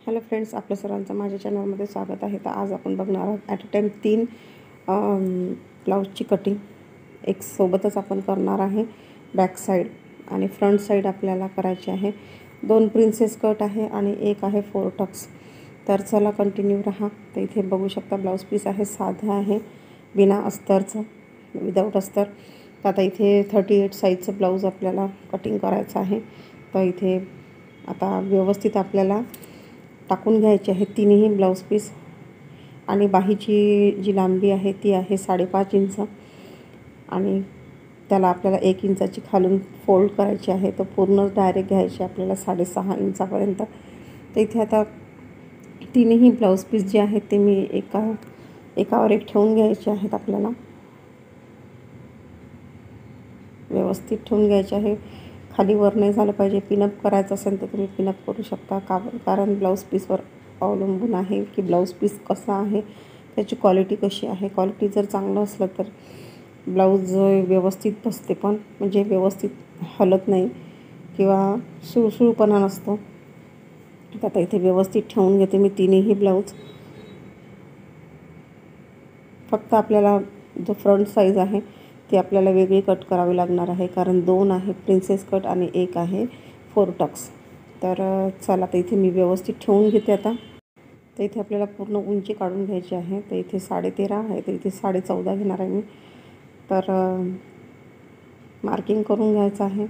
Hello friends, आपल्या सर्वांचं माझ्या चॅनलमध्ये स्वागत आहे. तर आज आपण बघणार आहोत ॲट अ टाईम 3 ब्लाऊजची कटिंग एक सोबतच आपण करणार आहे. बॅक साईड आणि फ्रंट साईड आपल्याला करायची आहे. 2 प्रिन्सेस कट आहे आणि एक आहे 4 टक्स. तर चला कंटिन्यू राहा. तर इथे बघू शकता ब्लाऊज पीस आहे, साधा आहे, बिना अस्तरचं, विदाऊट अस्तर. तर आता इथे 38 साईजचं ब्लाऊज आपल्याला कटिंग करायचं आहे. तर इथे आता व्यवस्थित आपल्याला टाकून घ्यायचे आहे तिन्ही ब्लाऊज पीस. आणि बाहीची जी लांबी आहे ती आहे 5.5 इंच आणि त्याला आपल्याला 1 इंचाची खालून फोल्ड करायची आहे. तर पूर्ण डायरेक्ट घ्यायची आपल्याला 6.5 इंचापर्यंत. तर इथे आता तिन्ही ब्लाऊज पीस जे आहेत ते मी एकावर एक ठेवून घ्यायचे आहेत. आपल्याला व्यवस्थित ठेवून घ्यायचे आहे. खाली वर नाही झालं पाहिजे. पिनअप करायचं असेल तर तुम्ही पिनअप करू शकता. कारण ब्लाऊज पीसवर अवलंबून आहे की ब्लाऊज पीस कसा आहे, त्याची क्वालिटी कशी आहे. क्वालिटी जर चांगलं असलं तर ब्लाऊज व्यवस्थित बसते, पण म्हणजे व्यवस्थित हलत नाही किंवा सुळसुळपणा नसतो. तर आता इथे व्यवस्थित ठेवून घेते मी तिन्ही ब्लाऊज. फक्त आपल्याला जो फ्रंट साईज आहे ती आपल्याला वेगळी कट करावी लागणार आहे, कारण 2 आहे प्रिन्सेस कट आणि एक आहे 4 टक्स. तर चला, तर इथे मी व्यवस्थित ठेवून घेते आता. तर इथे आपल्याला पूर्ण उंची काढून घ्यायची आहे. तर इथे 13.5 आहे, तर इथे 14.5 घेणार आहे मी. तर मार्किंग करून घ्यायचं आहे.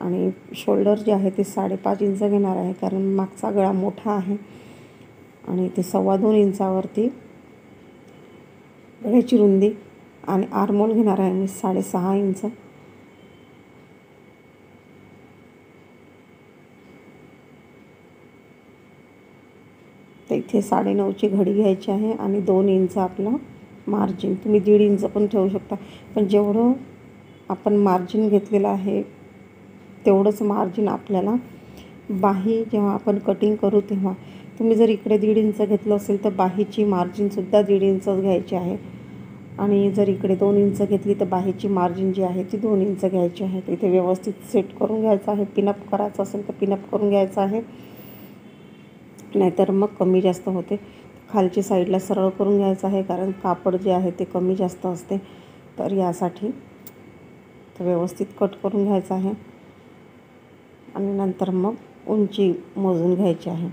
आणि शोल्डर जे आहे ते 5.5 इंच घेणार आहे, कारण मागचा गळा मोठा आहे. आणि ते 2.25 इंचावरती गळ्याची रुंदी. आणि आर्महोल घेणार आहे मी 6.5 इंच. तर इथे 9.5ची घडी घ्यायची आहे आणि 2 इंच आपलं मार्जिन. तुम्ही 1.5 इंच पण ठेवू शकता, पण जेवढं आपण मार्जिन घेतलेलं आहे तेवढंच मार्जिन आपल्याला बाही जेव्हा आपण कटिंग करू तेव्हा, तुम्ही जर इकडे 1.5 इंच घेतलं असेल तर बाहीची मार्जिनसुद्धा 1.5 इंचच घ्यायची आहे. आणि जर इकडे 2 इंच घेतली तर बाहीची मार्जिन जी आहे ती 2 इंच घ्यायची आहे. तर इथे व्यवस्थित सेट करून घ्यायचं आहे. पिनअप करायचं असेल तर पिनअप करून घ्यायचं आहे, नाहीतर मग कमी जास्त होते. खालची साईडला सरळ करून घ्यायचं आहे, कारण कापड जे आहे ते कमी जास्त असते. तर यासाठी तर व्यवस्थित कट करून घ्यायचं आहे आणि नंतर मग उंची मोजून घ्यायची आहे.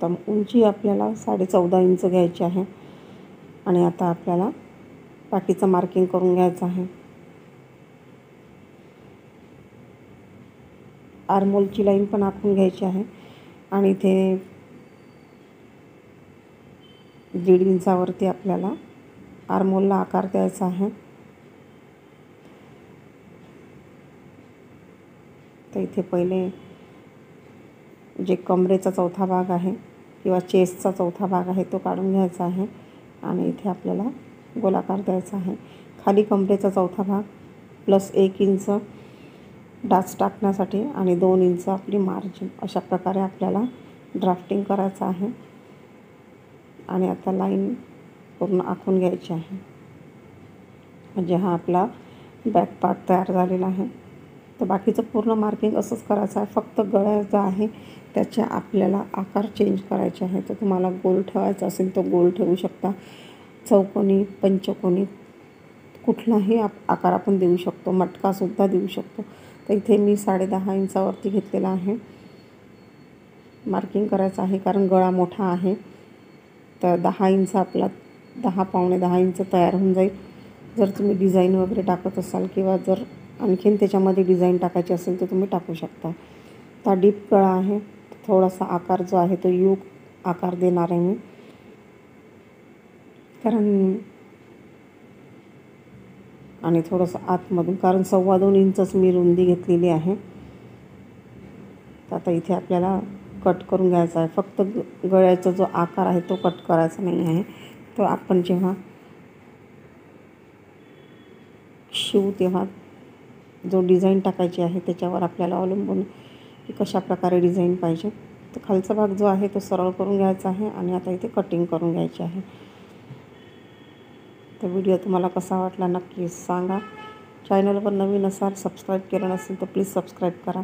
तर उंची आपल्याला 14.5 इंच घ्यायची आहे. आणि आता आपल्याला बाकीचं मार्किंग करून घ्यायचं आहे. आर्महोलची लाईन पण आखून घ्यायची आहे. आणि इथे 1.5 इंचावरती आपल्याला आर्महोलला आकार द्यायचा आहे. तर इथे पहिले जे कमरेचा चौथा भाग आहे किंवा चेस्टचा चौथा भाग आहे तो काढून घ्यायचा आहे. आणि इथे आपल्याला गोलाकार द्यायचा आहे. खाली कमरेचा चौथा भाग प्लस 1 इंच डाच टाकण्यासाठी आणि 2 इंच आपली मार्जिन. अशा प्रकारे आपल्याला ड्राफ्टिंग करायचं आहे. आणि आता लाईन पूर्ण आखून घ्यायची आहे, म्हणजे हा आपला बॅक पार्ट तयार झालेला आहे. तर बाकीचं पूर्ण मार्किंग असंच करायचं आहे. फक्त गळा जो आहे त्याचे आपल्याला आकार चेंज करायचे आहे. तर तुम्हाला गोल ठेवायचा असेल तर गोल ठेवू शकता, चौकोनी, पंचकोनी, कुठलाही आकार आपण देऊ शकतो, मटकासुद्धा देऊ शकतो. तर इथे मी 10.5 इंचावरती घेतलेला आहे. मार्किंग करायचं आहे कारण गळा मोठा आहे. तर 10 इंच आपला 10 पावणे 10 इंच तयार होऊन जाईल. जर तुम्ही डिझाईन वगैरे टाकत असाल किंवा जर आणखीन त्याच्यामध्ये डिझाईन टाकायची असेल तर तुम्ही टाकू शकता. तर डीप गळा आहे, थोडासा आकार जो आहे तो यू आकार देणार आहे मी, कारण आणि थोडंसं आतमधून, कारण 2.25 इंचच मी रुंदी घेतलेली आहे. तर आता इथे आपल्याला कट करून घ्यायचा आहे. फक्त गळ्याचा जो आकार आहे तो कट करायचा नाही आहे. तो आपण जेव्हा शिवू तेव्हा जो डिझाईन टाकायची आहे त्याच्यावर आपल्याला अवलंबून की कशा प्रकारे डिझाईन पाहिजे. तर खालचा भाग जो आहे तो सरळ करून घ्यायचा आहे आणि आता इथे कटिंग करून घ्यायची आहे. तर व्हिडिओ तुम्हाला कसा वाटला नक्की सांगा. चॅनलवर नवीन असाल, सबस्क्राईब केलं नसेल तर प्लीज सबस्क्राईब करा.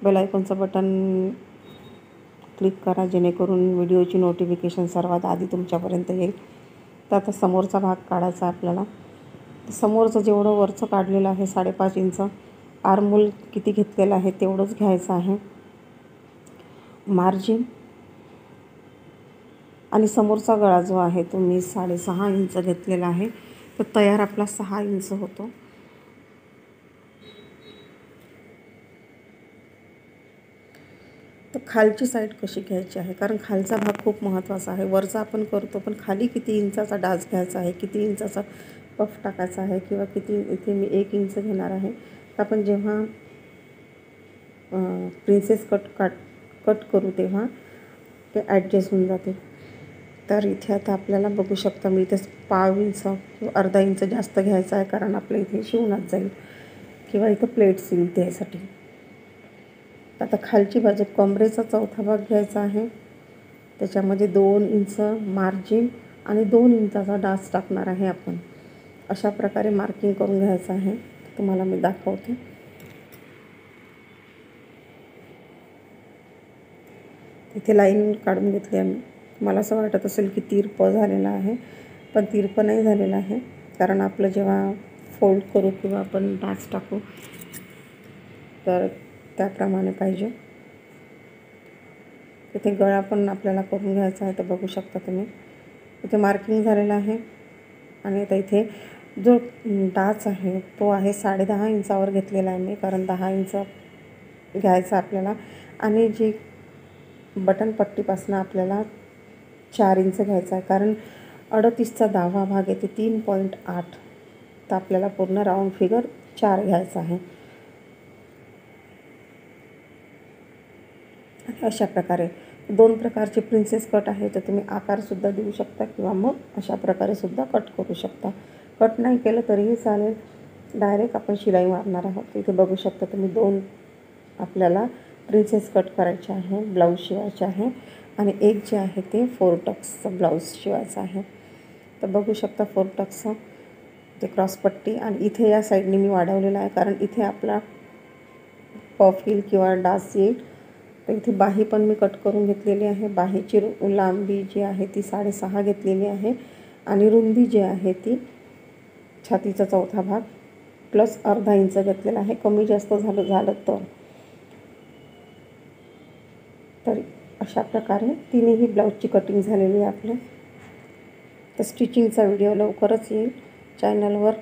बेल आयकॉनचं बटन क्लिक करा, जेणेकरून व्हिडिओची नोटिफिकेशन सर्वात आधी तुमच्यापर्यंत येईल. तर आता समोरचा भाग काढायचा आपल्याला. समोरचं जेवढं वरचं काढलेलं आहे 5.5 इंच, आर्महोल किती घेतलेलं आहे तेवढंच घ्यायचं आहे. मार्जिन आणि समोरचा गळा जो आहे तो मी 6.5 इंच घेतलेला आहे. तर तयार आपला 6 इंच होतो. तर खालची साईड कशी घ्यायची आहे, कारण खालचा भाग खूप महत्त्वाचा आहे. वरचा आपण करतो, पण खाली किती इंचाचा डास घ्यायचा आहे, किती इंचाचा पफ टाकायचा आहे, किंवा किती, इथे मी 1 इंच घेणार आहे. तर आपण जेव्हा प्रिन्सेस कट करू तेव्हा ते ॲडजस्ट होऊन जाते. तर इथे आता आपल्याला बघू शकता, मी इथे 1/2 इंच किंवा अर्धा इंच जास्त घ्यायचा आहे, कारण आपल्या इथे शिवणात जाईल किंवा इथं प्लेट्स येईल त्यासाठी. आता खालची बाजू कमरेचा चौथा भाग घ्यायचा आहे. त्याच्यामध्ये 2 इंच मार्जिन आणि 2 इंचाचा डास टाकणार आहे आपण. अशा प्रकारे मार्किंग करून घ्यायचं आहे. तुम्हाला मी दाखवते. इथे लाईन काढून घेतली आहे. मला असं वाटत असेल की तिरपं झालेलं आहे, पण तिरपं नाही झालेलं आहे, कारण आपलं जेव्हा फोल्ड करू किंवा आपण डास टाकू तर त्याप्रमाणे पाहिजे. इथे गळा पण आपल्याला करून घ्यायचा आहे. तर बघू शकता तुम्ही, इथे मार्किंग झालेलं आहे. आणि आता इथे जो डाच आहे तो आहे 10.5 इंचावर घेतलेला आहे मी, कारण 10 इंच घ्यायचा आपल्याला. आणि जी बटन पट्टीपासून आपल्याला 4 इंच घ्यायचा आहे, कारण 38चा 10वा भाग येते 3.8. तर आपल्याला पूर्ण राऊंड फिगर 4 घ्यायचा आहे. अशा प्रकारे 2 प्रकारचे प्रिन्सेस कट आहे. तर तुम्ही आकारसुद्धा देऊ शकता किंवा मग अशा प्रकारे सुद्धा कट करू शकता. कट नाही केलं तरीही चालेल, डायरेक्ट आपण शिलाई मारणार आहोत. इथे बघू शकता तुम्ही 2 आपल्याला प्रिन्सेस कट करायचे आहे, ब्लाऊज शिवायचे आहे. आणि एक जे आहे ते 4 टक्सचं ब्लाऊज शिवायचं आहे. तर बघू शकता 4 टक्सचं ते क्रॉसपट्टी. आणि इथे या साईडने मी वाढवलेलं आहे, कारण इथे आपला पफ येईल किंवा डास येईल. तर इथे बाही पण मी कट करून घेतलेली आहे. बाहीची लांबी जी आहे ती 6.5 घेतलेली आहे. आणि रुंदी जी आहे ती छातीचा चौथा भाग प्लस अर्धा इंच घेतलेला आहे. कमी जास्त झालं तर अशा प्रकारे तिन्ही ब्लाऊजची कटिंग झालेली आहे आपल्या. तर स्टिचिंगचा व्हिडिओ लवकरच येईल चॅनलवर.